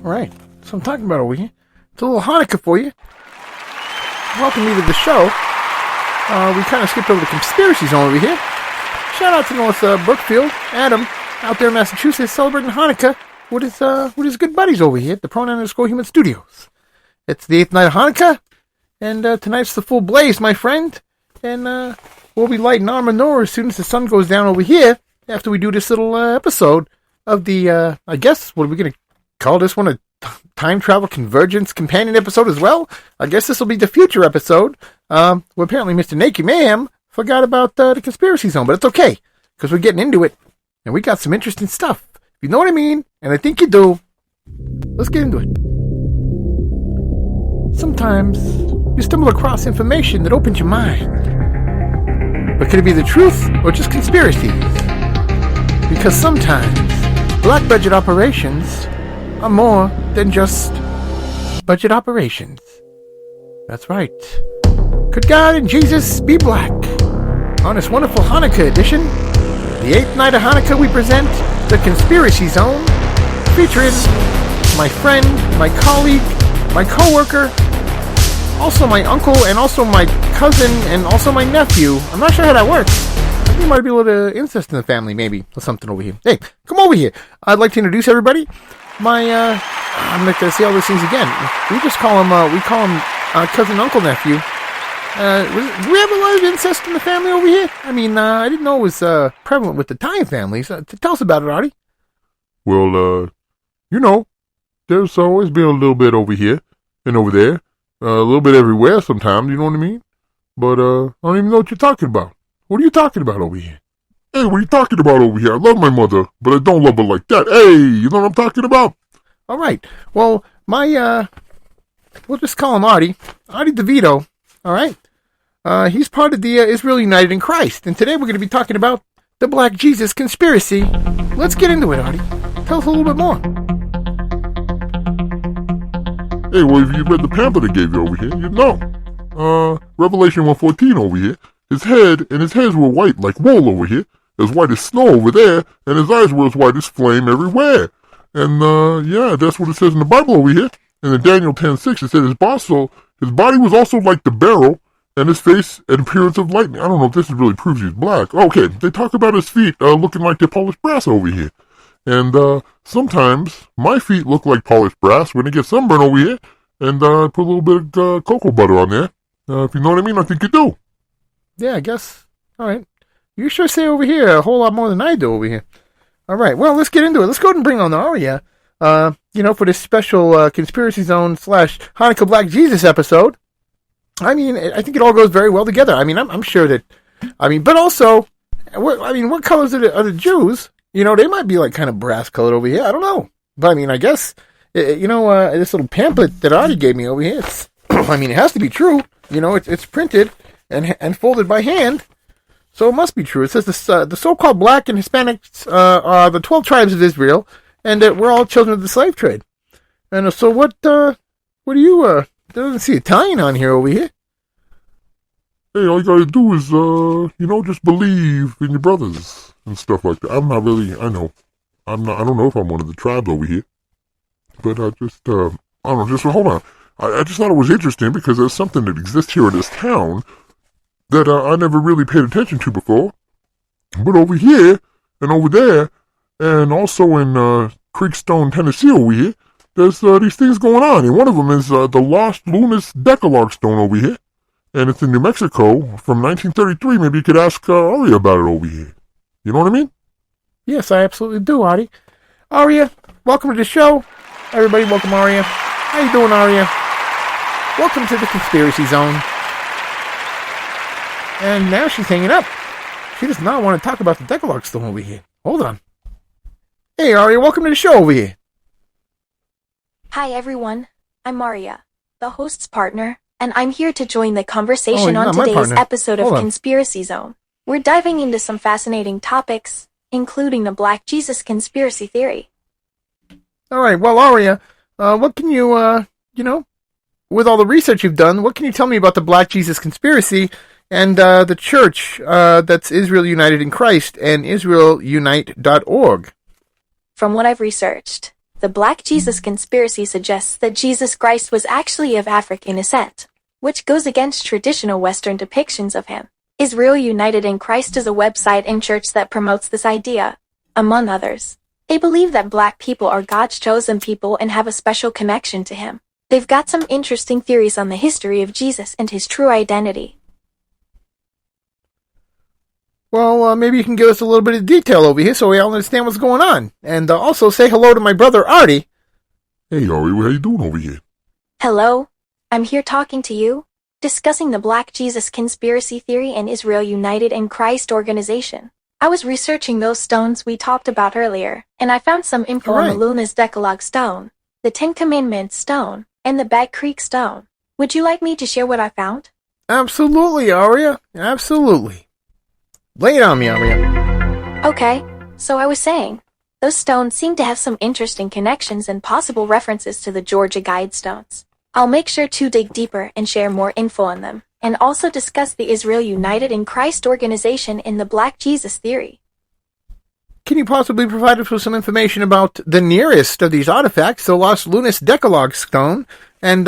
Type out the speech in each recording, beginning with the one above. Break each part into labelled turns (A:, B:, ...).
A: Alright, so I'm talking about over here. It's a little Hanukkah for you. Welcome you to the show. We kind of skipped over the conspiracy zone over here. Shout out to North Brookfield, Adam, out there in Massachusetts, celebrating Hanukkah with his good buddies over here at the Pronoun_Human Studios. It's the 8th night of Hanukkah, and tonight's the full blaze, my friend. And we'll be lighting our menorah as soon as the sun goes down over here after we do this little episode of the, I guess, what are we going to call this one, a time travel convergence companion episode as well? I guess this will be the future episode. Well, apparently Mr. Naked Mayhem forgot about the conspiracy zone, but it's okay, because we're getting into it, and we got some interesting stuff. If you know what I mean, and I think you do, let's get into it. Sometimes you stumble across information that opens your mind. But could it be the truth or just conspiracies? Because sometimes black budget operations are more than just budget operations. That's right. Could God and Jesus be black? On this wonderful Hanukkah edition, the 8th night of Hanukkah, we present the Conspiracy Zone, featuring my friend, my colleague, my co-worker, also my uncle, and also my cousin, and also my nephew. I'm not sure how that works. I think there might be a little incest in the family, maybe, or something over here. Hey, come over here. I'd like to introduce everybody. I'm going to say all those things again. We call him cousin, uncle, nephew. Do we have a lot of incest in the family over here? I mean, I didn't know it was prevalent with the Thai families. Tell us about it, Artie.
B: Well, there's always been a little bit over here and over there. A little bit everywhere sometimes, you know what I mean? But I don't even know what you're talking about. What are you talking about over here? Hey, what are you talking about over here? I love my mother, but I don't love her like that. Hey, you know what I'm talking about?
A: All right. Well, we'll just call him Artie. Artie DeVito, all right? He's part of the Israel United in Christ, and today we're going to be talking about the Black Jesus conspiracy. Let's get into it, Artie. Tell us a little bit more.
B: Hey, well, if you read the pamphlet I gave you over here, you'd know. Revelation 1:14 over here. His head and his hairs were white like wool over here, as white as snow over there, and his eyes were as white as flame everywhere. And, yeah, that's what it says in the Bible over here. And in Daniel 10:6, it said his body was also like the beryl, and his face an appearance of lightning. I don't know if this really proves he's black. Okay, they talk about his feet looking like they're polished brass over here. And sometimes my feet look like polished brass when they get sunburned over here, and I put a little bit of cocoa butter on there. If you know what I mean, I think you do.
A: Yeah, I guess. All right. You sure say over here a whole lot more than I do over here. All right, well, let's get into it. Let's go ahead and bring on Aria, for this special Conspiracy Zone / Hanukkah Black Jesus episode. I mean, I think it all goes very well together. I mean, I'm sure that, but also, what colors are the Jews? They might be like kind of brass colored over here. I don't know. But I guess, this little pamphlet that Artie gave me over here, it has to be true. It's printed and folded by hand. So it must be true. It says the so-called black and Hispanics are the 12 tribes of Israel, and that we're all children of the slave trade. And so what do you, there doesn't see Italian on here over here.
B: Hey, all you gotta do is, just believe in your brothers and stuff like that. I'm not really, I don't know if I'm one of the tribes over here. But hold on. I just thought it was interesting because there's something that exists here in this town that I never really paid attention to before. But over here and over there, and also in Creekstone, Tennessee over here, there's these things going on. And one of them is the Lost Lunas Decalogue Stone over here. And it's in New Mexico from 1933. Maybe you could ask Aria about it over here. You know what I mean?
A: Yes, I absolutely do, Artie. Aria, welcome to the show. Everybody, welcome Aria. How you doing, Aria? Welcome to the Conspiracy Zone. And now she's hanging up. She does not want to talk about the Decalogue Stone over here. Hold on. Hey, Aria, welcome to the show over here.
C: Hi, everyone. I'm Aria, the host's partner, and I'm here to join the conversation on today's episode of Conspiracy Zone. We're diving into some fascinating topics, including the Black Jesus conspiracy theory.
A: All right, well, Aria, what can you, with all the research you've done, what can you tell me about the Black Jesus conspiracy and the church that's Israel United in Christ and IsraelUnite.org?
C: From what I've researched, the Black Jesus conspiracy suggests that Jesus Christ was actually of African descent, which goes against traditional Western depictions of him. Israel United in Christ is a website and church that promotes this idea, among others. They believe that Black people are God's chosen people and have a special connection to him. They've got some interesting theories on the history of Jesus and his true identity.
A: Well, maybe you can give us a little bit of detail over here so we all understand what's going on. And also say hello to my brother, Artie.
B: Hey, Aria, how you doing over here?
C: Hello. I'm here talking to you, discussing the Black Jesus conspiracy theory and Israel United in Christ organization. I was researching those stones we talked about earlier, and I found some info on the Lunas Decalogue Stone, the Ten Commandments Stone, and the Bag Creek Stone. Would you like me to share what I found?
A: Absolutely, Aria. Absolutely. Lay it on me, Aria.
C: Okay, so I was saying, those stones seem to have some interesting connections and possible references to the Georgia Guidestones. I'll make sure to dig deeper and share more info on them, and also discuss the Israel United in Christ organization in the Black Jesus theory.
A: Can you possibly provide us with some information about the nearest of these artifacts, the Lost Lunas Decalogue Stone, and,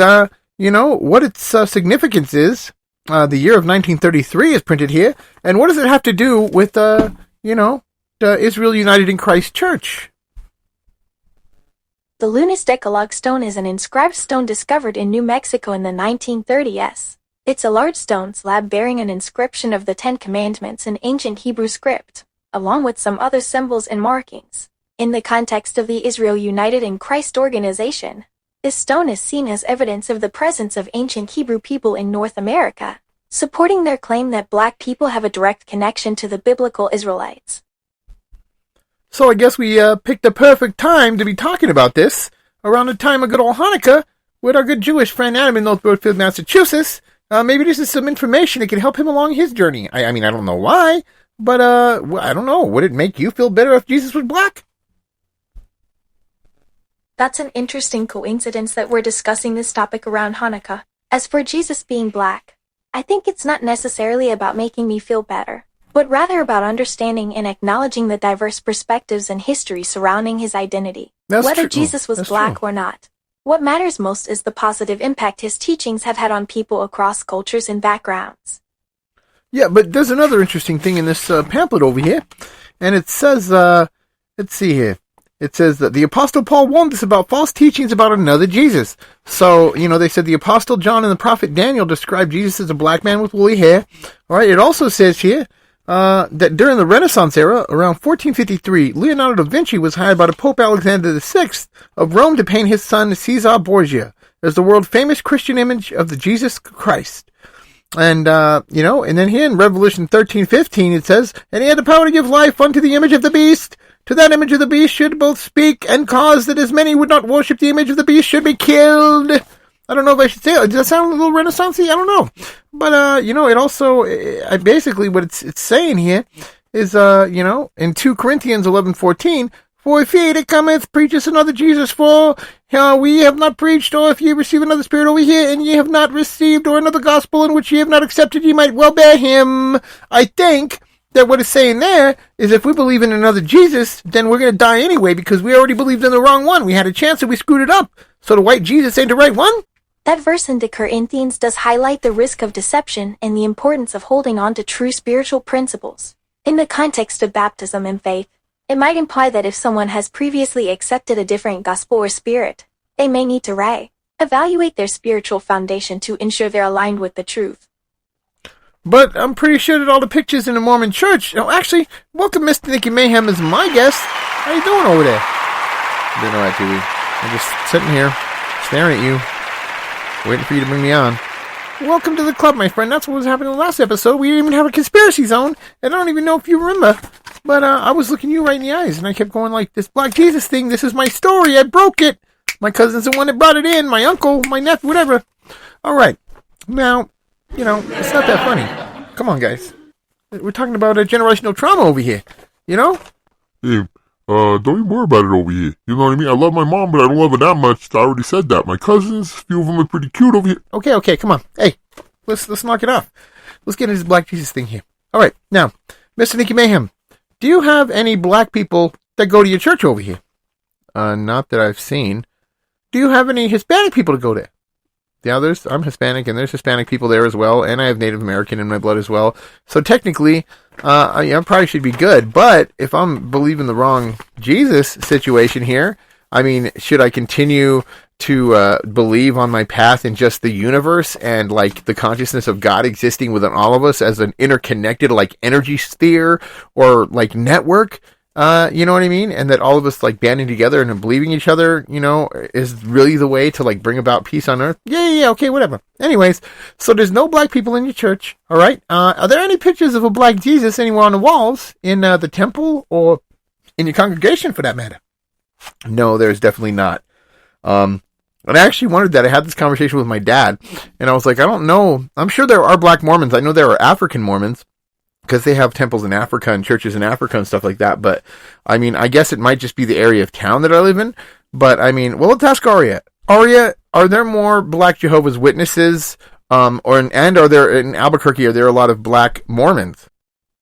A: what its significance is? The year of 1933 is printed here, and what does it have to do with, the Israel United in Christ Church?
C: The Lunas Decalogue Stone is an inscribed stone discovered in New Mexico in the 1930s. It's a large stone slab bearing an inscription of the Ten Commandments in ancient Hebrew script, along with some other symbols and markings. In the context of the Israel United in Christ organization, this stone is seen as evidence of the presence of ancient Hebrew people in North America, supporting their claim that Black people have a direct connection to the biblical Israelites.
A: So I guess we picked the perfect time to be talking about this, around the time of good old Hannukah, with our good Jewish friend Adam in North Brookfield, Massachusetts. Maybe this is some information that can help him along his journey. I mean, I don't know why, but I don't know. Would it make you feel better if Jesus was Black?
C: That's an interesting coincidence that we're discussing this topic around Hanukkah. As for Jesus being Black, I think it's not necessarily about making me feel better, but rather about understanding and acknowledging the diverse perspectives and history surrounding his identity. Whether Jesus was Black or not, what matters most is the positive impact his teachings have had on people across cultures and backgrounds.
A: Yeah, but there's another interesting thing in this pamphlet over here, and it says, let's see here. It says that the Apostle Paul warned us about false teachings about another Jesus. So, they said the Apostle John and the Prophet Daniel described Jesus as a black man with woolly hair. All right, it also says here that during the Renaissance era, around 1453, Leonardo da Vinci was hired by the Pope Alexander VI of Rome to paint his son Caesar Borgia as the world-famous Christian image of the Jesus Christ. And, and then here in Revelation 13:15, it says, and he had the power to give life unto the image of the beast. To that image of the beast should both speak and cause that as many would not worship the image of the beast should be killed. I don't know if I should say it. Does that sound a little Renaissance-y? I don't know. But, it also, basically what it's saying here is, in 2 Corinthians 11:14, for if ye that cometh preacheth another Jesus, for we have not preached, or if ye receive another spirit over here, and ye have not received, or another gospel in which ye have not accepted, ye might well bear him. I think that what it's saying there is if we believe in another Jesus, then we're going to die anyway because we already believed in the wrong one. We had a chance and we screwed it up. So the white Jesus ain't the right one?
C: That verse in 2 Corinthians does highlight the risk of deception and the importance of holding on to true spiritual principles. In the context of baptism and faith, It might imply that if someone has previously accepted a different gospel or spirit, they may need to evaluate their spiritual foundation to ensure they're aligned with the truth.
A: But I'm pretty sure that all the pictures in the Mormon church... Oh, actually, welcome Mr. Nikki Mayhem as my guest. How you doing over there? Doing all right, Peewee. I'm just sitting here, staring at you, waiting for you to bring me on. Welcome to the club, my friend. That's what was happening in the last episode. We didn't even have a conspiracy zone, and I don't even know if you remember. But I was looking you right in the eyes, and I kept going like, this Black Jesus thing, this is my story. I broke it. My cousin's the one that brought it in. My uncle, my nephew, whatever. All right. Now, you know, it's not that funny. Come on, guys. We're talking about a generational trauma over here. You know?
B: Hey, don't even worry about it over here. You know what I mean? I love my mom, but I don't love her that much. I already said that. My cousins, a few of them are pretty cute over here.
A: Okay, come on. Hey, let's knock it off. Let's get into this Black Jesus thing here. All right, now, Mr. Nikki Mayhem, do you have any black people that go to your church over here? Not that I've seen. Do you have any Hispanic people to go there? Yeah, I'm Hispanic, and there's Hispanic people there as well, and I have Native American in my blood as well. So technically, I probably should be good, but if I'm believing the wrong Jesus situation here, I mean, should I continue to believe on my path in just the universe and, like, the consciousness of God existing within all of us as an interconnected, like, energy sphere or, like, network? You know what I mean? And that all of us, like, banding together and believing each other, you know, is really the way to, like, bring about peace on earth. Yeah, okay, whatever. Anyways, so there's no black people in your church, all right? Are there any pictures of a black Jesus anywhere on the walls in the temple or in your congregation, for that matter? No, there's definitely not. And I actually wondered that. I had this conversation with my dad, and I was like, I don't know. I'm sure there are black Mormons. I know there are African Mormons, because they have temples in Africa and churches in Africa and stuff like that. But, I mean, I guess it might just be the area of town that I live in. But, I mean, well, let's ask Aria. Aria, are there more black Jehovah's Witnesses? And are there, in Albuquerque, are there a lot of black Mormons?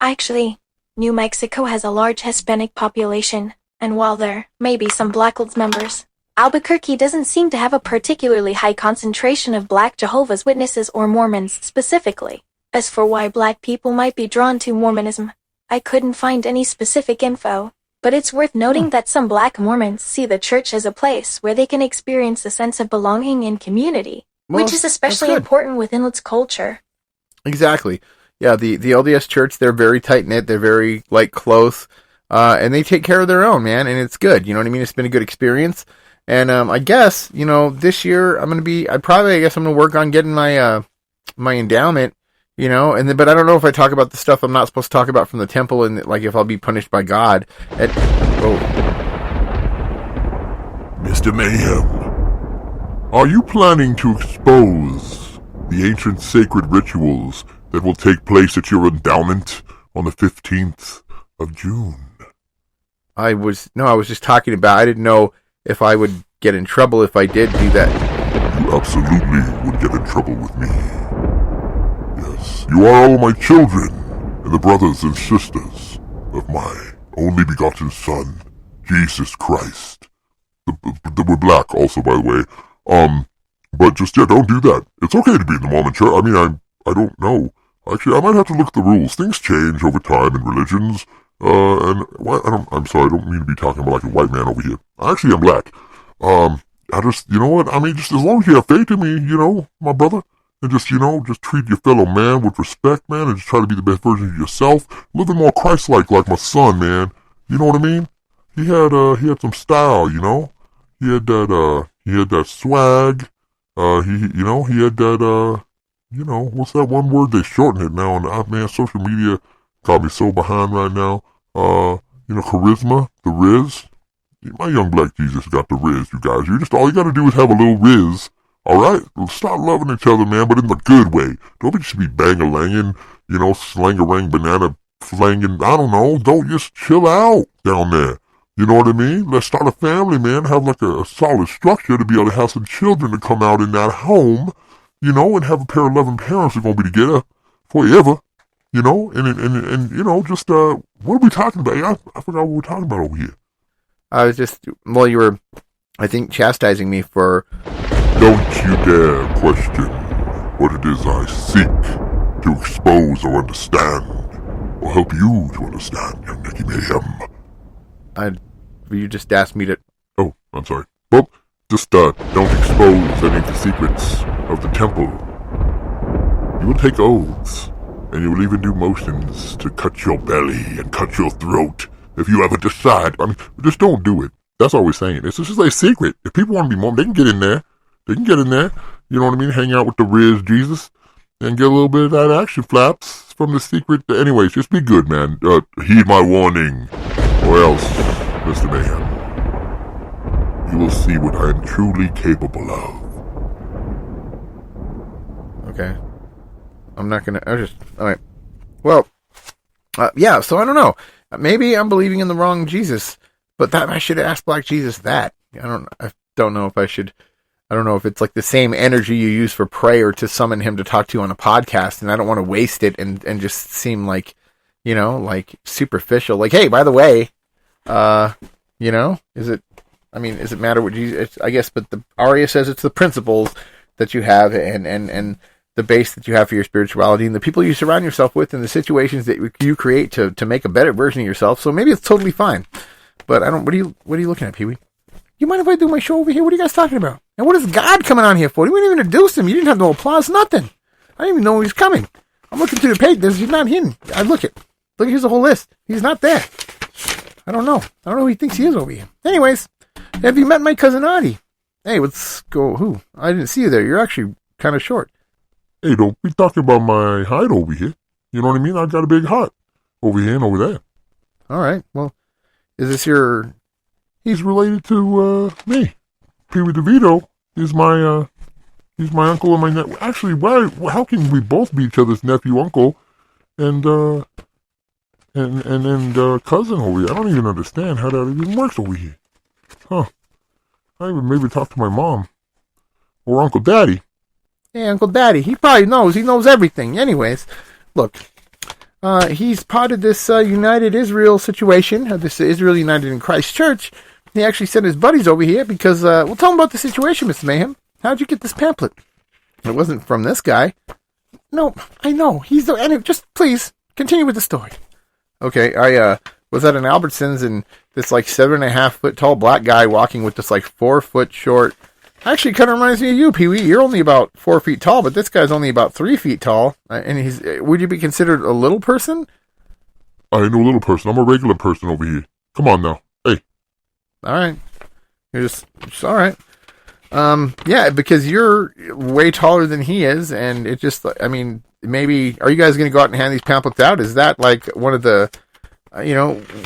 C: Actually, New Mexico has a large Hispanic population, and while there may be some Black Lives members, Albuquerque doesn't seem to have a particularly high concentration of black Jehovah's Witnesses or Mormons specifically. As for why black people might be drawn to Mormonism, I couldn't find any specific info, but it's worth noting that some black Mormons see the church as a place where they can experience a sense of belonging and community, which is especially important within its culture.
A: Exactly. Yeah, the LDS church, they're very tight-knit, they're very, like, close, and they take care of their own, man, and it's good, you know what I mean? It's been a good experience, and I guess, you know, this year I'm going to work on getting my endowment. You know, but I don't know if I talk about the stuff I'm not supposed to talk about from the temple, and like if I'll be punished by God.
B: Mr. Mayhem, are you planning to expose the ancient sacred rituals that will take place at your endowment on the 15th of June?
A: I was just talking about, I didn't know if I would get in trouble if I did do that.
B: You absolutely would get in trouble with me. You are all my children, and the brothers and sisters of my only begotten Son, Jesus Christ. We're black also, by the way. But just, don't do that. It's okay to be in the Mormon church. I mean, I don't know. Actually, I might have to look at the rules. Things change over time in religions. I'm sorry, I don't mean to be talking about like a white man over here. Actually, I'm black. I just, you know what? I mean, just as long as you have faith in me, you know, my brother. And just, you know, just treat your fellow man with respect, man, and just try to be the best version of yourself. Living more Christ-like, like my son, man. You know what I mean? He had some style, you know? He had that swag. He had that, what's that one word? They shorten it now, and man, social media got me so behind right now. Charisma, the Riz. My young black Jesus got the Riz, you guys. All you gotta do is have a little Riz. Alright? Start loving each other, man, but in the good way. Don't just be bang-a-langing, you know, slang-a-rang, banana flanging. I don't know. Don't just chill out down there. You know what I mean? Let's start a family, man. Have like a solid structure to be able to have some children to come out in that home, you know, and have a pair of loving parents who are going to be together forever, you know, and you know, just, what are we talking about? I forgot what we're talking about over here.
A: I was just, well, you were, I think, chastising me for...
B: Don't you dare question what it is I seek to expose or understand, or help you to understand, young Nikki Mayhem.
A: You just asked me to...
B: Oh, I'm sorry. Well, just don't expose any of the secrets of the temple. You will take oaths, and you will even do motions to cut your belly and cut your throat if you ever decide. I mean, just don't do it. That's all we're saying. It's just a secret. If people want to be Mormon, they can get in there. You know what I mean? Hang out with the Riz Jesus and get a little bit of that action flaps from the secret. Anyways, just be good, man. Heed my warning, or else, Mr. Mayhem, you will see what I am truly capable of.
A: Okay. I'm not gonna... Alright. Well, yeah, so I don't know. Maybe I'm believing in the wrong Jesus, but I should have asked Black Jesus that. I don't know if I should... I don't know if it's like the same energy you use for prayer to summon him to talk to you on a podcast, and I don't want to waste it and just seem like, like superficial. Like, hey, by the way, does it matter what Jesus... I guess, but the Aria says it's the principles that you have and the base that you have for your spirituality and the people you surround yourself with and the situations that you create to make a better version of yourself. So maybe it's totally fine. But I don't... What are you looking at, Peewee? You mind if I do my show over here? What are you guys talking about? And what is God coming on here for? You didn't even introduce him. You didn't have no applause, nothing. I didn't even know he was coming. I'm looking through the page. He's not hidden. Look, here's the whole list. He's not there. I don't know who he thinks he is over here. Anyways, have you met my cousin Adi? Hey, let's go. Who? I didn't see you there. You're actually kind of short.
B: Hey, don't be talking about my height over here. You know what I mean? I got a big heart over here and over there.
A: All right. Well, is this your...
B: He's related to me. Peewee DeVito is my uncle and my nephew. Actually, how can we both be each other's nephew, uncle, and cousin over here? I don't even understand how that even works over here. Huh. I even maybe talk to my mom or Uncle Daddy.
A: Hey, Uncle Daddy. He probably knows. He knows everything. Anyways, look. He's part of this United Israel situation, this Israel United in Christ Church. He actually sent his buddies over here because, well, tell him about the situation, Mr. Mayhem. How'd you get this pamphlet? It wasn't from this guy. No, I know. Anyway, just please, continue with the story. Okay, I was at an Albertsons and this, 7.5 foot tall black guy walking with this, 4 foot short... Actually, kind of reminds me of you, Peewee. You're only about 4 feet tall, but this guy's only about 3 feet tall. And would you be considered a little person?
B: I ain't no little person. I'm a regular person over here. Come on now. Hey.
A: All right. You're just all right. Yeah, because you're way taller than he is, and it just, maybe, are you guys going to go out and hand these pamphlets out? Is that one of the,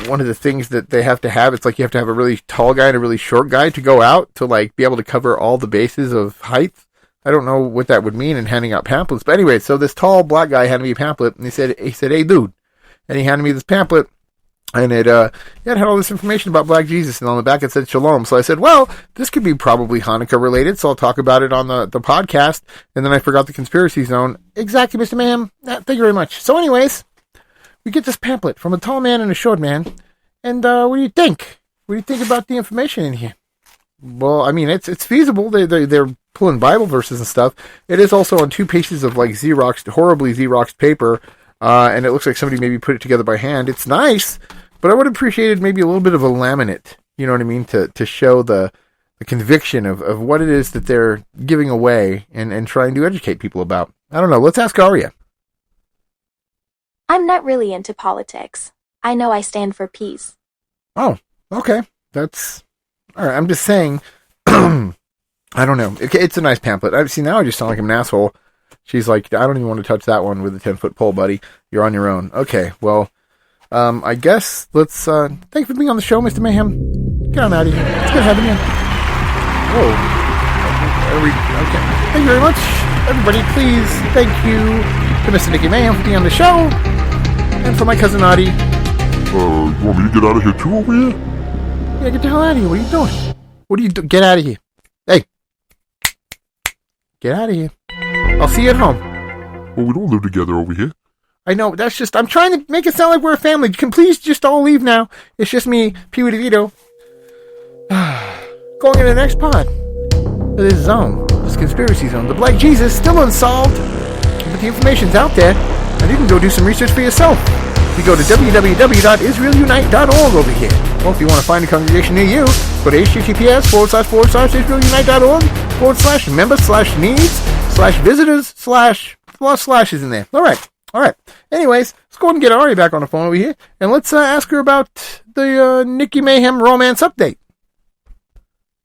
A: one of the things that they have to have? It's you have to have a really tall guy and a really short guy to go out to be able to cover all the bases of height. I don't know what that would mean in handing out pamphlets. But anyway, so this tall black guy handed me a pamphlet and he said, hey dude. And he handed me this pamphlet and it had all this information about Black Jesus, and on the back it said Shalom. So I said, well, this could be probably Hanukkah related, so I'll talk about it on the podcast. And then I forgot the conspiracy zone. Exactly, Mr. Mayhem. Thank you very much. So anyways, we get this pamphlet from a tall man and a short man. And what do you think? What do you think about the information in here? Well, it's feasible. They're pulling Bible verses and stuff. It is also on 2 pieces of horribly Xeroxed paper. And it looks like somebody maybe put it together by hand. It's nice, but I would have appreciated maybe a little bit of a laminate, you know what I mean, to show the conviction of what it is that they're giving away and trying to educate people about. I don't know. Let's ask Aria.
C: I'm not really into politics. I know I stand for peace.
A: Oh, okay. That's... All right, I'm just saying... I don't know. It's a nice pamphlet. See, now I just sound like I'm an asshole. She's like, I don't even want to touch that one with a 10-foot pole, buddy. You're on your own. Okay, well, I guess let's, thank you for being on the show, Mr. Mayhem. Get on out of here. It's good having you. Whoa. Okay. Thank you very much. Everybody, please, thank you to Mr. Nikki Mayhem for being on the show. And for my cousin Adi.
B: You want me to get out of here too over here?
A: Yeah, get the hell out of here. What are you doing? What are you doing? Get out of here. Hey. Get out of here. I'll see you at home.
B: Well, we don't live together over here.
A: I know, that's just... I'm trying to make it sound like we're a family. You can please just all leave now. It's just me, Peewee DeVito. Going in the next pod. This zone. This conspiracy zone. The Black Jesus, still unsolved. But the information's out there. And you can go do some research for yourself. you go to www.israelunite.org over here. Well, if you want to find a congregation near you, go to https://israelunite.org/member/needs/visitors/ well, slashes in there. All right. Anyways, let's go ahead and get Aria back on the phone over here, and let's ask her about the Nikki Mayhem romance update.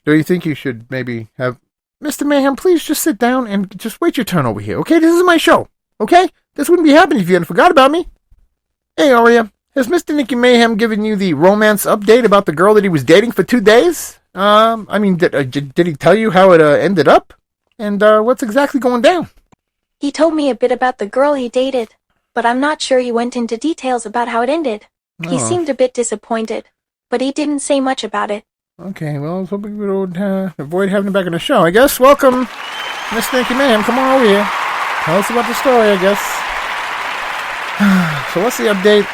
A: Do you think you should maybe have... Mr. Mayhem, please just sit down and just wait your turn over here, okay? This is my show, okay? This wouldn't be happening if you hadn't forgot about me. Hey, Aria, has Mr. Nikki Mayhem given you the romance update about the girl that he was dating for 2 days? Did he tell you how it ended up? And what's exactly going down?
C: He told me a bit about the girl he dated, but I'm not sure he went into details about how it ended. He seemed a bit disappointed, but he didn't say much about it.
A: Okay, well, I was hoping we would avoid having him back on the show, I guess. Welcome, Mr. Nikki Mayhem. Come on over here. Tell us about the story, I guess. So what's the update?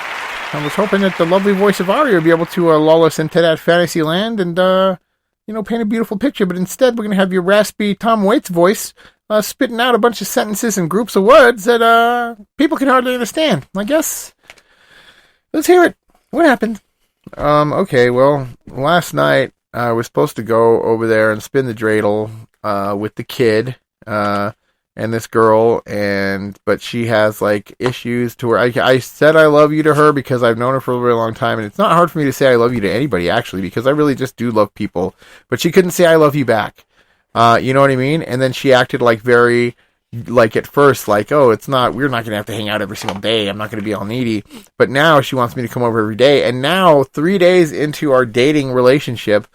A: I was hoping that the lovely voice of Aria would be able to lull us into that fantasy land and, paint a beautiful picture. But instead, we're going to have your raspy Tom Waits voice spitting out a bunch of sentences and groups of words that people can hardly understand. I guess. Let's hear it. What happened? Okay, well, last night I was supposed to go over there and spin the dreidel with the kid and this girl, but she has like issues to where I said I love you to her because I've known her for a really long time, and it's not hard for me to say I love you to anybody actually, because I really just do love people, but she couldn't say I love you back. You know what I mean? And then she acted like very, like at first, like, oh, we're not going to have to hang out every single day. I'm not going to be all needy. But now she wants me to come over every day. And now, 3 days into our dating relationship,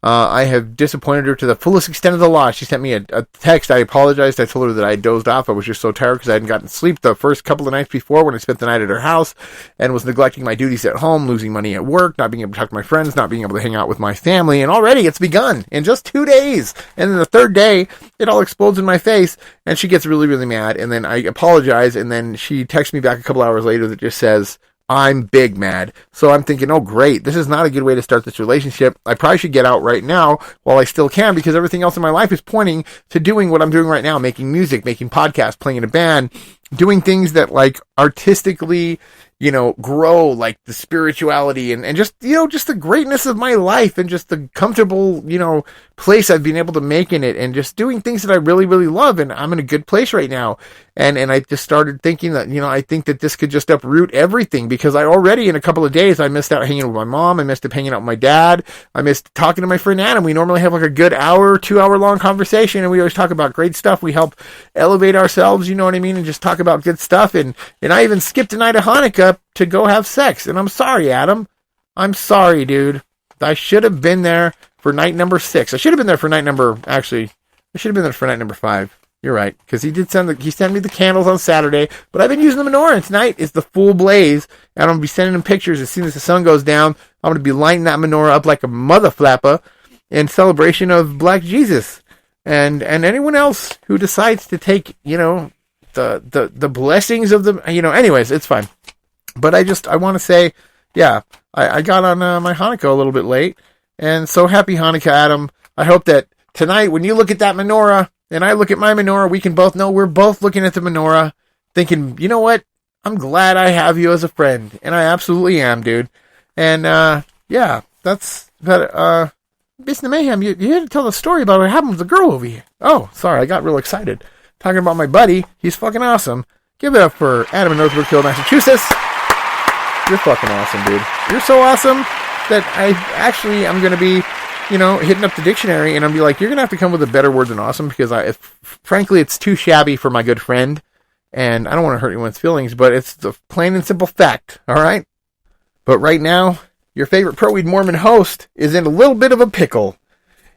A: I have disappointed her to the fullest extent of the law. She sent me a text. I apologized. I told her that I dozed off. I was just so tired because I hadn't gotten sleep the first couple of nights before when I spent the night at her house and was neglecting my duties at home, losing money at work, not being able to talk to my friends, not being able to hang out with my family. And already it's begun in just 2 days. And then the third day, it all explodes in my face and she gets really, really mad. And then I apologize. And then she texts me back a couple hours later that just says, I'm big mad. So I'm thinking, oh great, this is not a good way to start this relationship. I probably should get out right now while I still can, because everything else in my life is pointing to doing what I'm doing right now, making music, making podcasts, playing in a band, doing things that like artistically, grow like the spirituality and just, just the greatness of my life and just the comfortable, place I've been able to make in it and just doing things that I really, really love. And I'm in a good place right now. And I just started thinking that, I think that this could just uproot everything, because I already in a couple of days, I missed out hanging out with my mom. I missed out hanging out with my dad. I missed talking to my friend Adam. We normally have like a good 2-hour long conversation, and we always talk about great stuff. We help elevate ourselves, you know what I mean? And just talk about good stuff. And I even skipped a night of Hanukkah to go have sex. And I'm sorry, Adam. I'm sorry, dude. I should have been there for night number 6. I should have been there for night number 5. You're right, because he sent me the candles on Saturday, but I've been using the menorah, and tonight is the full blaze, and I'm going to be sending him pictures as soon as the sun goes down. I'm going to be lighting that menorah up like a mother flapper in celebration of Black Jesus, and anyone else who decides to take, the blessings of the, anyways, it's fine. But I want to say, yeah, I got on my Hanukkah a little bit late, and so happy Hanukkah, Adam. I hope that tonight, when you look at that menorah, and I look at my menorah, we can both know we're both looking at the menorah, thinking, you know what? I'm glad I have you as a friend. And I absolutely am, dude. And, yeah, that's that. Mr. Mayhem, you're here to tell the story about what happened with the girl over here. Oh, sorry, I got real excited. Talking about my buddy. He's fucking awesome. Give it up for Adam in Northbrookfield, Massachusetts. You're fucking awesome, dude. You're so awesome that I'm going to be, hitting up the dictionary, and I'm be like, you're going to have to come with a better word than awesome, because frankly, it's too shabby for my good friend, and I don't want to hurt anyone's feelings, but it's the plain and simple fact, all right? But right now, your favorite Pro Weed Mormon host is in a little bit of a pickle,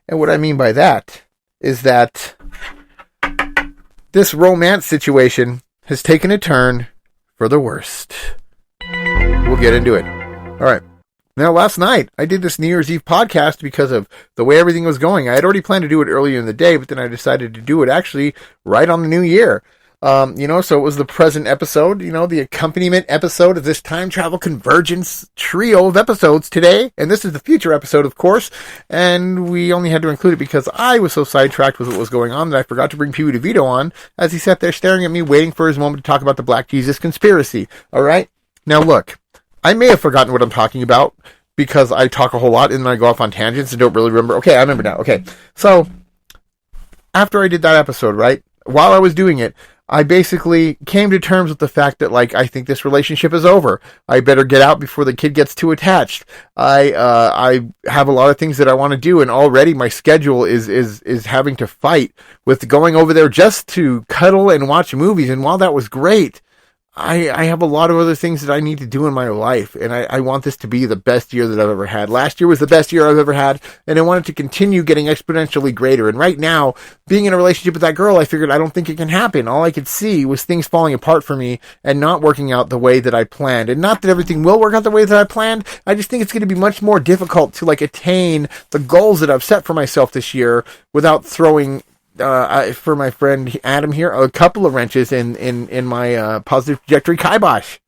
A: and what I mean by that is that this romance situation has taken a turn for the worst. We'll get into it. All right. Now, last night, I did this New Year's Eve podcast because of the way everything was going. I had already planned to do it earlier in the day, but then I decided to do it actually right on the new year. So it was the present episode, the accompaniment episode of this time travel convergence trio of episodes today. And this is the future episode, of course. And we only had to include it because I was so sidetracked with what was going on that I forgot to bring Peewee and DeVito on as he sat there staring at me, waiting for his moment to talk about the Black Jesus conspiracy. All right. Now, look. I may have forgotten what I'm talking about because I talk a whole lot and then I go off on tangents and don't really remember. Okay, I remember now. Okay, so after I did that episode, right, while I was doing it, I basically came to terms with the fact that, like, I think this relationship is over. I better get out before the kid gets too attached. I have a lot of things that I want to do, and already my schedule is having to fight with going over there just to cuddle and watch movies. And while that was great, I have a lot of other things that I need to do in my life, and I want this to be the best year that I've ever had. Last year was the best year I've ever had, and I want it to continue getting exponentially greater. And right now, being in a relationship with that girl, I figured I don't think it can happen. All I could see was things falling apart for me and not working out the way that I planned. And not that everything will work out the way that I planned, I just think it's going to be much more difficult to, like, attain the goals that I've set for myself this year without throwing for my friend Adam here, a couple of wrenches in my positive trajectory kibosh.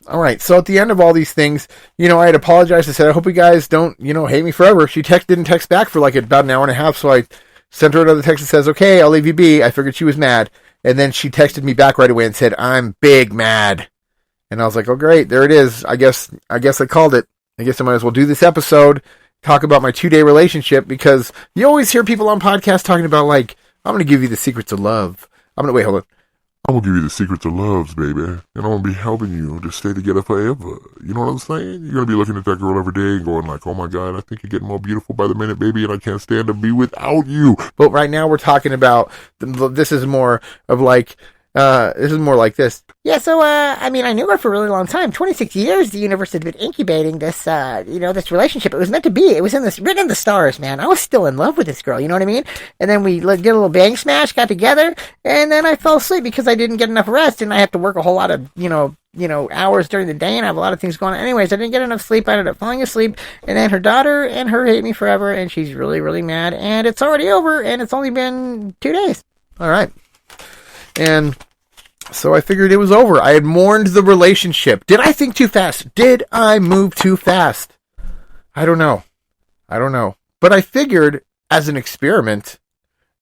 A: All right, so at the end of all these things, I had apologized. I said, I hope you guys don't, hate me forever. She didn't text back for like about an hour and a half, so I sent her another text that says, okay, I'll leave you be. I figured she was mad. And then she texted me back right away and said, I'm big mad. And I was like, oh, great, there it is. I guess I called it. I guess I might as well do this episode, talk about my 2-day relationship, because you always hear people on podcasts talking about, like, I'm going to give you the secrets of love. Wait, hold on.
B: I'm going to give you the secrets of loves, baby. And I'm going to be helping you to stay together forever. You know what I'm saying? You're going to be looking at that girl every day and going like, oh my God, I think you're getting more beautiful by the minute, baby, and I can't stand to be without you.
A: But right now we're talking about, this is more of like, this is more like this.
D: Yeah, so, I knew her for a really long time. 26 years, the universe had been incubating this, this relationship. It was meant to be. It was written in the stars, man. I was still in love with this girl, you know what I mean? And then we did a little bang smash, got together, and then I fell asleep because I didn't get enough rest, and I have to work a whole lot of, hours during the day, and I have a lot of things going on. Anyways, I didn't get enough sleep. I ended up falling asleep, and then her daughter and her hate me forever, and she's really, really mad, and it's already over, and it's only been 2 days.
A: All right. And so I figured it was over. I had mourned the relationship. Did I think too fast? Did I move too fast? I don't know. But I figured as an experiment,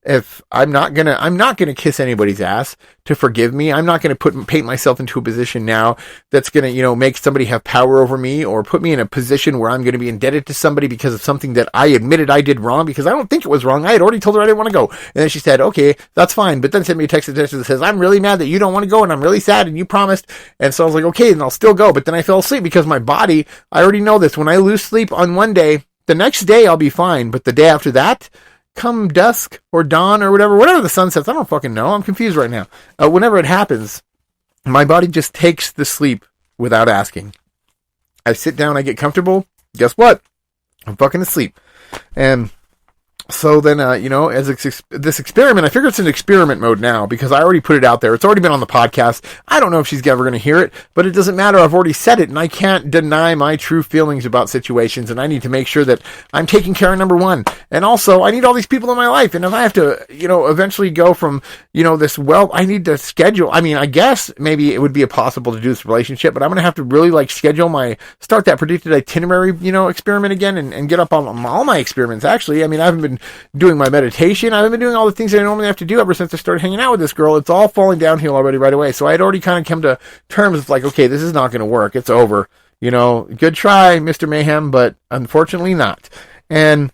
A: if I'm not gonna kiss anybody's ass to forgive me. I'm not gonna paint myself into a position now that's gonna, make somebody have power over me or put me in a position where I'm gonna be indebted to somebody because of something that I admitted I did wrong, because I don't think it was wrong. I had already told her I didn't want to go. And then she said, okay, that's fine. But then sent me a text that says, I'm really mad that you don't want to go and I'm really sad and you promised. And so I was like, okay, then I'll still go. But then I fell asleep because my body, I already know this. When I lose sleep on one day, the next day I'll be fine. But the day after that, come dusk or dawn or whatever the sun sets, I don't fucking know. I'm confused right now. Whenever it happens, my body just takes the sleep without asking. I sit down, I get comfortable. Guess what? I'm fucking asleep. And so then, as this experiment, I figure it's in experiment mode now because I already put it out there. It's already been on the podcast. I don't know if she's ever going to hear it, but it doesn't matter. I've already said it, and I can't deny my true feelings about situations, and I need to make sure that I'm taking care of number one. And also, I need all these people in my life, and if I have to, eventually go from, I need to schedule. I mean, I guess maybe it would be possible to do this relationship, but I'm going to have to really, start that predicted itinerary, experiment again and get up on all my experiments, actually. I mean, I haven't been doing my meditation. I've been doing all the things that I normally have to do ever since I started hanging out with this girl. It's all falling downhill already right away. So I had already kind of come to terms with okay, this is not going to work. It's over. Good try, Mr. Mayhem, but unfortunately not. And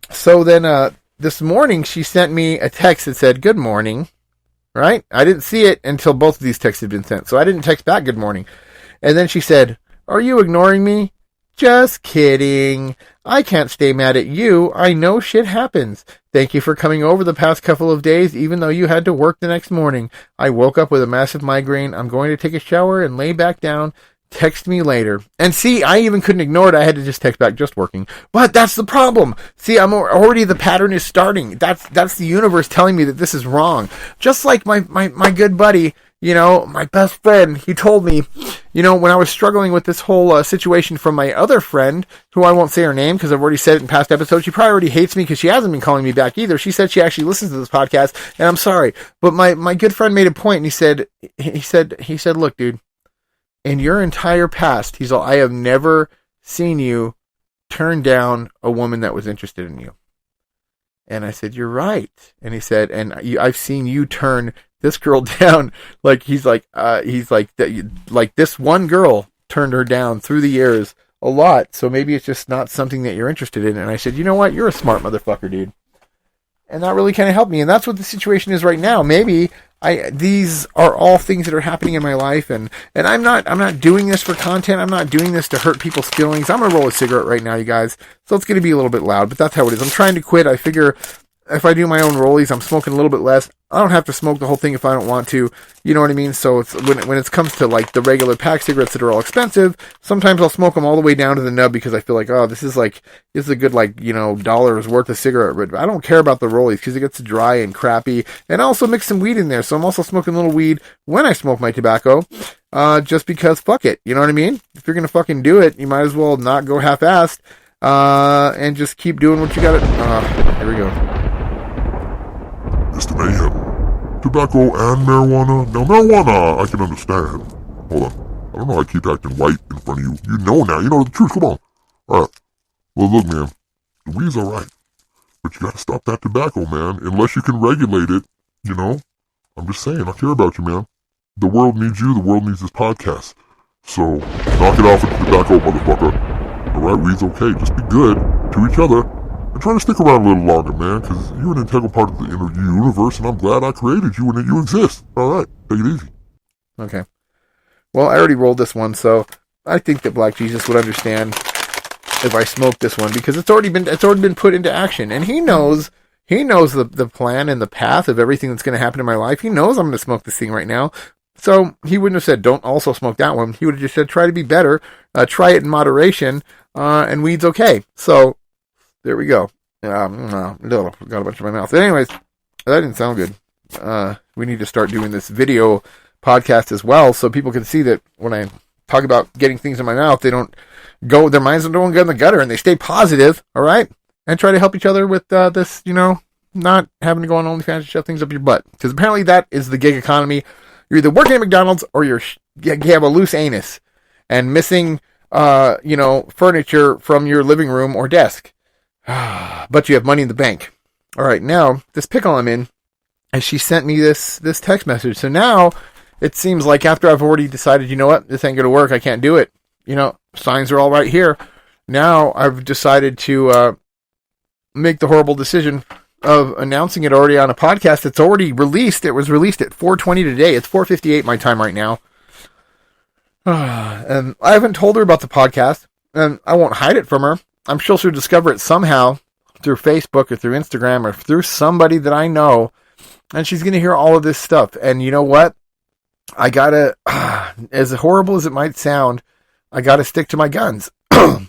A: so then this morning she sent me a text that said, good morning, right? I didn't see it until both of these texts had been sent. So I didn't text back good morning. And then she said, are you ignoring me? Just kidding. I can't stay mad at you. I know shit happens. Thank you for coming over the past couple of days, even though you had to work the next morning. I woke up with a massive migraine. I'm going to take a shower and lay back down. Text me later. And see, I even couldn't ignore it. I had to just text back, just working. But that's the problem. See, I'm already, the pattern is starting. That's the universe telling me that this is wrong. Just like my good buddy, my best friend, he told me, when I was struggling with this whole situation from my other friend, who I won't say her name because I've already said it in past episodes. She probably already hates me because she hasn't been calling me back either. She said she actually listens to this podcast, and I'm sorry. But my good friend made a point, and he said, look, dude, in your entire past, he's all, I have never seen you turn down a woman that was interested in you. And I said, you're right. And he said, and I've seen you turn this girl down. Like this one girl turned her down through the years a lot, so maybe it's just not something that you're interested in. And I said, you know what? You're a smart motherfucker, dude. And that really kind of helped me. And that's what the situation is right now. Maybe these are all things that are happening in my life, and I'm not doing this for content. I'm not doing this to hurt people's feelings. I'm gonna roll a cigarette right now, you guys. So it's gonna be a little bit loud, but that's how it is. I'm trying to quit. I figure if I do my own rollies, I'm smoking a little bit less. I don't have to smoke the whole thing if I don't want to. You know what I mean? So it's when it comes to like the regular pack cigarettes that are all expensive, sometimes I'll smoke them all the way down to the nub because I feel like, oh, this is a good $1 worth of cigarette. But I don't care about the rollies because it gets dry and crappy. And I also mix some weed in there, so I'm also smoking a little weed when I smoke my tobacco, just because fuck it. You know what I mean? If you're gonna fucking do it, you might as well not go half-assed, and just keep doing what you gotta. Here we go.
B: Mr. Mayhem. Tobacco and marijuana? Now, marijuana, I can understand. Hold on. I don't know how I keep acting white in front of you. You know now. You know the truth. Come on. Alright. Well, look, man. The weed's alright. But you gotta stop that tobacco, man. Unless you can regulate it, you know? I'm just saying. I care about you, man. The world needs you. The world needs this podcast. So, knock it off with the tobacco, motherfucker. Alright, weed's okay. Just be good to each other. And try to stick around a little longer, man, because you're an integral part of the universe, and I'm glad I created you and that you exist. All right, take it easy.
A: Okay. Well, I already rolled this one, so I think that Black Jesus would understand if I smoked this one because it's already been put into action, and he knows the plan and the path of everything that's going to happen in my life. He knows I'm going to smoke this thing right now, so he wouldn't have said don't also smoke that one. He would have just said try to be better, try it in moderation, and weed's okay. So. There we go. Got a bunch in my mouth. But anyways, that didn't sound good. We need to start doing this video podcast as well so people can see that when I talk about getting things in my mouth, their minds don't go in the gutter and they stay positive, all right? And try to help each other with this, not having to go on OnlyFans and shove things up your butt. Because apparently that is the gig economy. You're either working at McDonald's or you have a loose anus and missing, furniture from your living room or desk. But you have money in the bank. All right, now this pickle I'm in, and she sent me this text message. So now it seems like after I've already decided, you know what, this ain't gonna work. I can't do it. Signs are all right here. Now I've decided to make the horrible decision of announcing it already on a podcast that's already released. It was released at 4:20 today. It's 4:58 my time right now. And I haven't told her about the podcast, and I won't hide it from her. I'm sure she'll discover it somehow through Facebook or through Instagram or through somebody that I know, and she's going to hear all of this stuff. And you know what? I gotta, as horrible as it might sound, I gotta stick to my guns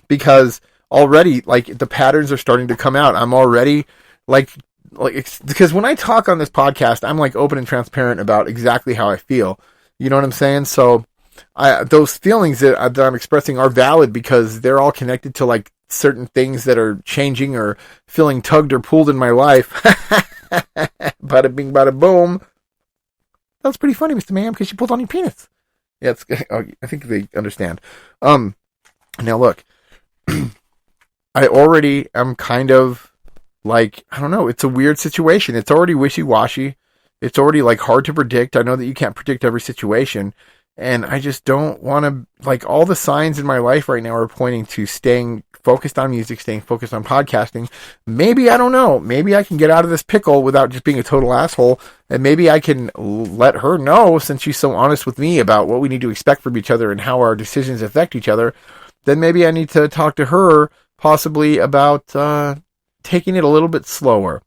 A: because already, the patterns are starting to come out. I'm already, because when I talk on this podcast, I'm, open and transparent about exactly how I feel. You know what I'm saying? So, those feelings that I'm expressing are valid because they're all connected to, certain things that are changing or feeling tugged or pulled in my life. Bada bing, bada boom. That was pretty funny, Mr. Mayhem, because you pulled on your penis. Yeah, I think they understand. Now look, I already am kind of I don't know, it's a weird situation. It's already wishy-washy. It's already hard to predict. I know that you can't predict every situation. And I just don't want to, all the signs in my life right now are pointing to staying focused on music, staying focused on podcasting. Maybe, I don't know, maybe I can get out of this pickle without just being a total asshole. And maybe I can let her know, since she's so honest with me about what we need to expect from each other and how our decisions affect each other, then maybe I need to talk to her possibly about taking it a little bit slower.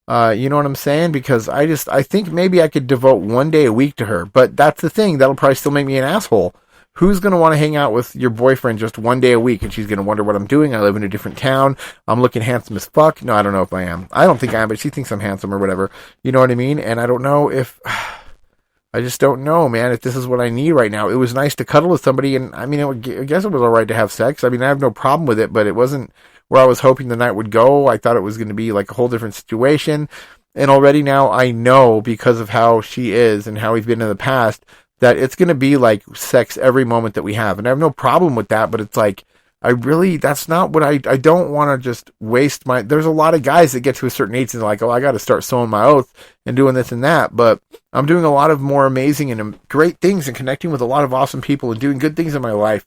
A: You know what I'm saying? Because I think maybe I could devote one day a week to her, but that's the thing. That'll probably still make me an asshole. Who's going to want to hang out with your boyfriend just one day a week? And she's going to wonder what I'm doing. I live in a different town. I'm looking handsome as fuck. No, I don't know if I am. I don't think I am, but she thinks I'm handsome or whatever. You know what I mean? And I don't know if, I just don't know, man, if this is what I need right now. It was nice to cuddle with somebody. And I mean, I guess it was all right to have sex. I mean, I have no problem with it, but it wasn't where I was hoping the night would go. I thought it was going to be a whole different situation. And already now I know, because of how she is and how we've been in the past, that it's going to be sex every moment that we have. And I have no problem with that, but it's that's not what I don't want to just waste there's a lot of guys that get to a certain age and they're like, oh, I got to start sowing my oath and doing this and that. But I'm doing a lot of more amazing and great things and connecting with a lot of awesome people and doing good things in my life.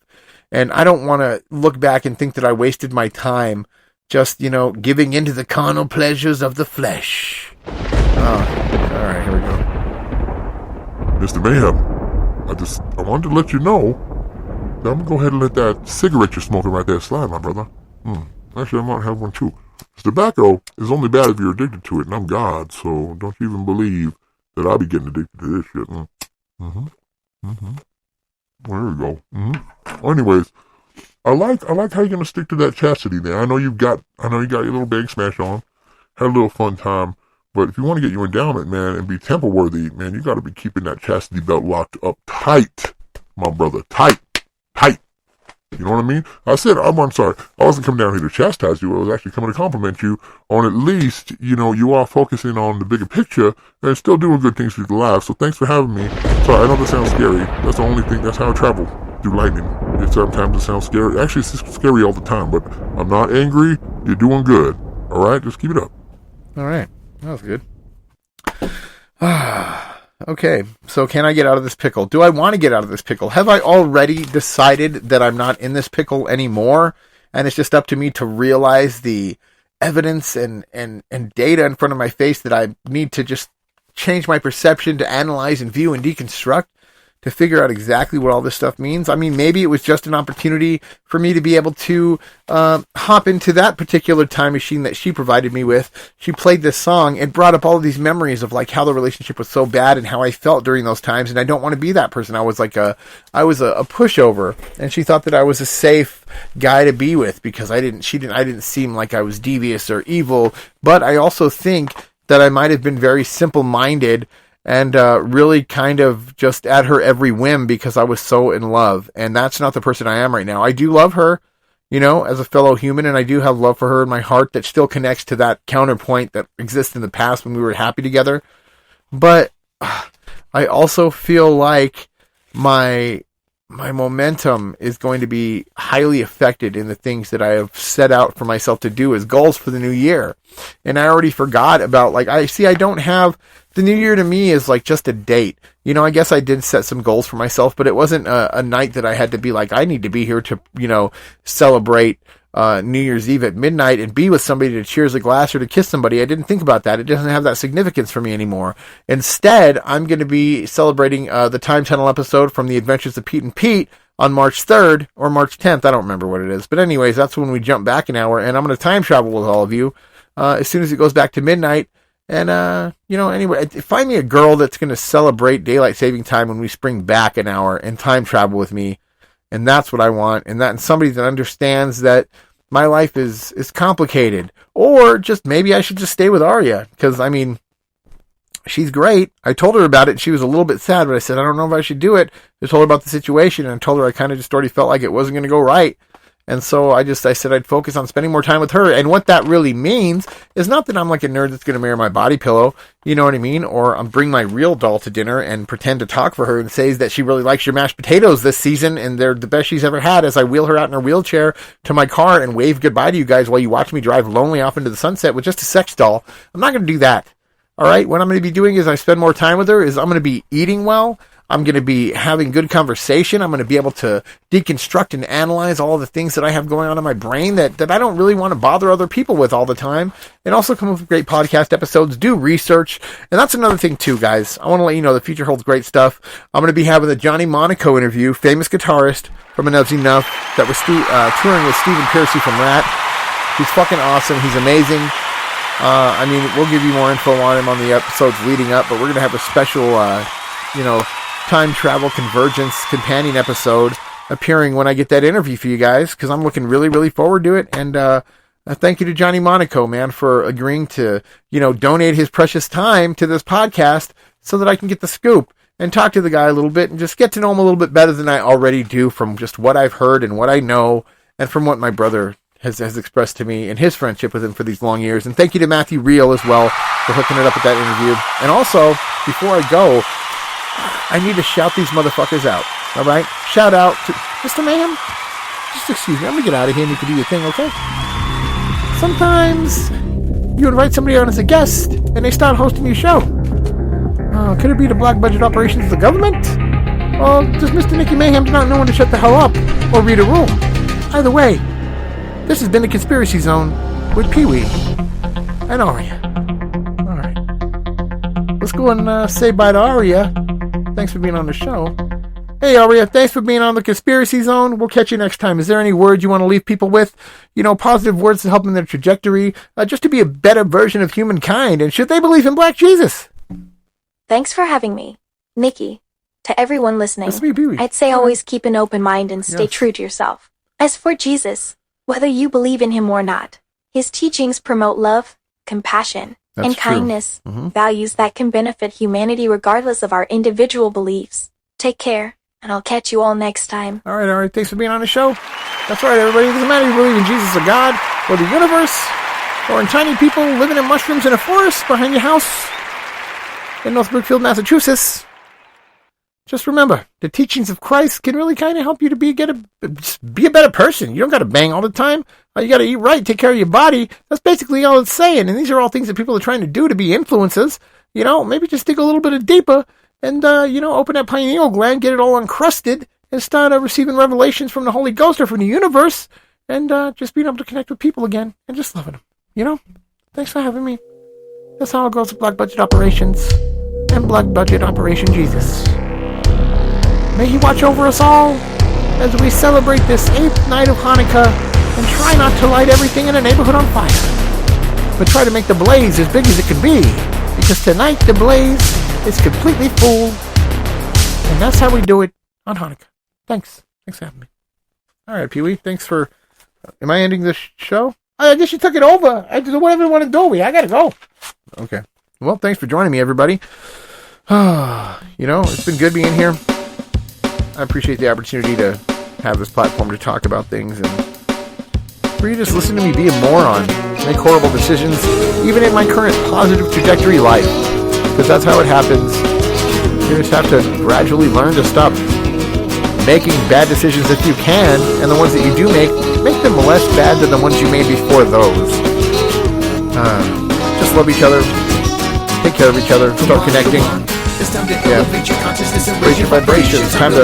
A: And I don't want to look back and think that I wasted my time just, giving into the carnal pleasures of the flesh. Oh, all right, here we go.
B: Mr. Mayhem, I wanted to let you know that I'm going to go ahead and let that cigarette you're smoking right there slide, my brother. Actually, I might have one too. Tobacco is only bad if you're addicted to it, and I'm God, so don't you even believe that I'll be getting addicted to this shit. Well, there we go. Anyways, I like how you're gonna stick to that chastity there. I know you got your little bag smash on, had a little fun time, but if you want to get your endowment, man, and be temple worthy, man, you got to be keeping that chastity belt locked up tight, my brother, tight. You know what I mean? I'm sorry. I wasn't coming down here to chastise you. I was actually coming to compliment you on at least, you are focusing on the bigger picture and still doing good things with your life. So thanks for having me. Sorry, I know that sounds scary. That's the only thing. That's how I travel through lightning. Sometimes it sounds scary. Actually, it's scary all the time, but I'm not angry. You're doing good. All right? Just keep it up.
A: All right. That was good. Okay, so can I get out of this pickle? Do I want to get out of this pickle? Have I already decided that I'm not in this pickle anymore? And it's just up to me to realize the evidence and data in front of my face that I need to just change my perception to analyze and view and deconstruct to figure out exactly what all this stuff means. I mean, maybe it was just an opportunity for me to be able to hop into that particular time machine that she provided me with. She played this song and brought up all of these memories of like how the relationship was so bad and how I felt during those times. And I don't want to be that person. I was a pushover, and she thought that I was a safe guy to be with because I didn't seem like I was devious or evil. But I also think that I might have been very simple-minded and really kind of just at her every whim because I was so in love. And that's not the person I am right now. I do love her, as a fellow human, and I do have love for her in my heart that still connects to that counterpoint that exists in the past when we were happy together. But I also feel like my momentum is going to be highly affected in the things that I have set out for myself to do as goals for the new year. And I already forgot about, I don't have, the new year to me is like just a date. I guess I did set some goals for myself, but it wasn't a night that I had to be like, I need to be here to, celebrate New Year's Eve at midnight and be with somebody to cheers a glass or to kiss somebody. I didn't think about that. It doesn't have that significance for me anymore. Instead, I'm going to be celebrating the Time Tunnel episode from The Adventures of Pete and Pete on March 3rd or March 10th. I don't remember what it is. But anyways, that's when we jump back an hour, and I'm going to time travel with all of you as soon as it goes back to midnight. And, anyway, find me a girl that's going to celebrate daylight saving time when we spring back an hour and time travel with me. And that's what I want. And somebody that understands that my life is complicated. Or just maybe I should just stay with Aria. Because, she's great. I told her about it. She was a little bit sad, but I said, I don't know if I should do it. I told her about the situation, and I told her I kind of just already felt like it wasn't going to go right. And so I said I'd focus on spending more time with her. And what that really means is not that I'm like a nerd that's going to marry my body pillow, you know what I mean? Or I'm bring my real doll to dinner and pretend to talk for her and say that she really likes your mashed potatoes this season and they're the best she's ever had as I wheel her out in her wheelchair to my car and wave goodbye to you guys while you watch me drive lonely off into the sunset with just a sex doll. I'm not going to do that. All right? What I'm going to be doing is I spend more time with her is I'm going to be eating well. I'm going to be having good conversation. I'm going to be able to deconstruct and analyze all the things that I have going on in my brain that I don't really want to bother other people with all the time. And also come up with great podcast episodes, do research. And that's another thing too, guys. I want to let you know the future holds great stuff. I'm going to be having the Johnny Monaco interview, famous guitarist from Enough's Enough that was touring with Stephen Piercy from Rat. He's fucking awesome. He's amazing. We'll give you more info on him on the episodes leading up, but we're going to have a special, time travel convergence companion episode appearing when I get that interview for you guys, because I'm looking really, really forward to it. And thank you to Johnny Monaco, man, for agreeing to, donate his precious time to this podcast so that I can get the scoop and talk to the guy a little bit and just get to know him a little bit better than I already do from just what I've heard and what I know and from what my brother has expressed to me in his friendship with him for these long years. And thank you to Matthew Reel as well for hooking it up with that interview. And also, before I go, I need to shout these motherfuckers out. All right? Shout out to Mr. Mayhem. just excuse me. I'm going to get out of here and you can do your thing, okay? Sometimes you invite somebody on as a guest and they start hosting your show. Could it be the black budget operations of the government? Or does Mr. Nicky Mayhem not know when to shut the hell up or read a rule? Either way, this has been the Conspiracy Zone with Peewee and Aria. All right. Let's go and say bye to Aria. Thanks for being on the show. Hey, Aria, thanks for being on the Conspiracy Zone. We'll catch you next time. Is there any words you want to leave people with? Positive words to help in their trajectory, just to be a better version of humankind, and should they believe in Black Jesus?
C: Thanks for having me, Nikki. To everyone listening,
A: That's me, Peewee.
C: I'd say always keep an open mind and stay true to yourself. As for Jesus, whether you believe in him or not, his teachings promote love, compassion, and kindness, values that can benefit humanity regardless of our individual beliefs. Take care, and I'll catch you all next time.
A: All right. Thanks for being on the show. That's right, everybody. It doesn't matter if you believe in Jesus or God, or the universe, or in tiny people living in mushrooms in a forest behind your house in North Brookfield, Massachusetts. Just remember, the teachings of Christ can really kind of help you to be a better person. You don't got to bang all the time. You got to eat right, take care of your body. That's basically all it's saying. And these are all things that people are trying to do to be influencers. Maybe just dig a little bit deeper and, open that pineal gland, get it all uncrusted, and start receiving revelations from the Holy Ghost or from the universe, and just being able to connect with people again and just loving them. Thanks for having me. That's how it goes with Black Budget Operations and Black Budget Operation Jesus. May he watch over us all as we celebrate this 8th night of Hanukkah and try not to light everything in the neighborhood on fire, but try to make the blaze as big as it can be, because tonight the blaze is completely full, and that's how we do it on Hanukkah. Thanks for having me. All right, Peewee, thanks for... Am I ending this show? I guess you took it over. I do whatever you want to do. I gotta go. Okay. Well, thanks for joining me, everybody. It's been good being here. I appreciate the opportunity to have this platform to talk about things, and for you just listen to me be a moron, make horrible decisions, even in my current positive trajectory life, because that's how it happens. You just have to gradually learn to stop making bad decisions if you can, and the ones that you do make them less bad than the ones you made before those. Just love each other, take care of each other, start connecting. Raise your vibrations. Time to,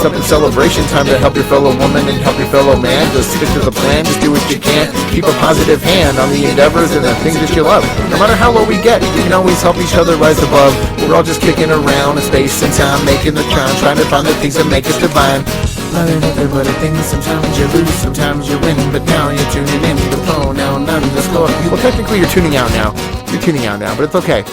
A: something celebration. Time to help your fellow woman and help your fellow man. Just stick to the plan. Just do what you can. Keep a positive hand on the endeavors and the things that you love. No matter how low we get, we can always help each other rise above. We're all just kicking around in space and time, making the trying to find the things that make us divine. Loving everybody things. Sometimes you lose, sometimes you win, but now you're tuning in to the phone. Now none of the score. Well, technically you're tuning out now. But it's okay.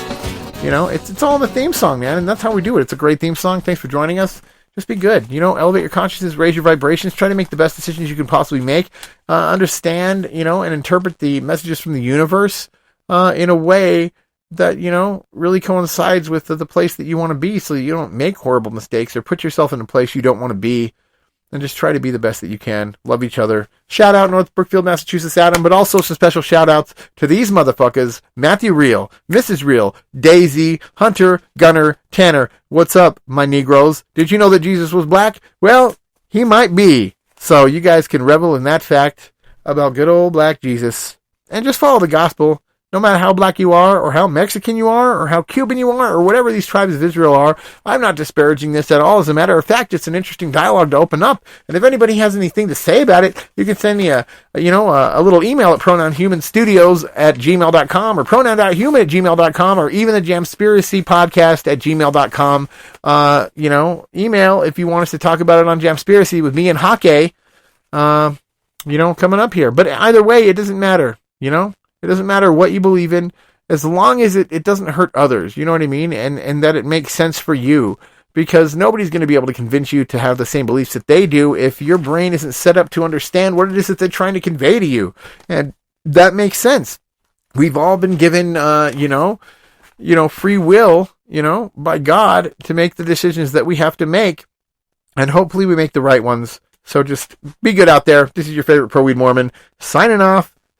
A: It's all in the theme song, man, and that's how we do it. It's a great theme song. Thanks for joining us. Just be good. Elevate your consciousness, raise your vibrations, try to make the best decisions you can possibly make. Understand, and interpret the messages from the universe in a way that, really coincides with the place that you want to be, so you don't make horrible mistakes or put yourself in a place you don't want to be. And just try to be the best that you can. Love each other. Shout out North Brookfield, Massachusetts, Adam, but also some special shout outs to these motherfuckers. Matthew Real, Mrs. Real, Daisy, Hunter, Gunner, Tanner. What's up, my Negroes? Did you know that Jesus was black? Well, he might be. So you guys can revel in that fact about good old black Jesus. And just follow the gospel. No matter how black you are, or how Mexican you are, or how Cuban you are, or whatever these tribes of Israel are, I'm not disparaging this at all. As a matter of fact, it's an interesting dialogue to open up. And if anybody has anything to say about it, you can send me a little email at pronounhumanstudios@gmail.com, or pronoun.human@gmail.com, or even the jamspiracypodcast@gmail.com. Email if you want us to talk about it on Jamspiracy with me and HANUKKAH, coming up here. But either way, it doesn't matter, It doesn't matter what you believe in, as long as it doesn't hurt others, you know what I mean? And that it makes sense for you, because nobody's going to be able to convince you to have the same beliefs that they do if your brain isn't set up to understand what it is that they're trying to convey to you. And that makes sense. We've all been given, free will, by God to make the decisions that we have to make, and hopefully we make the right ones. So just be good out there. This is your favorite pro-weed Mormon, signing off.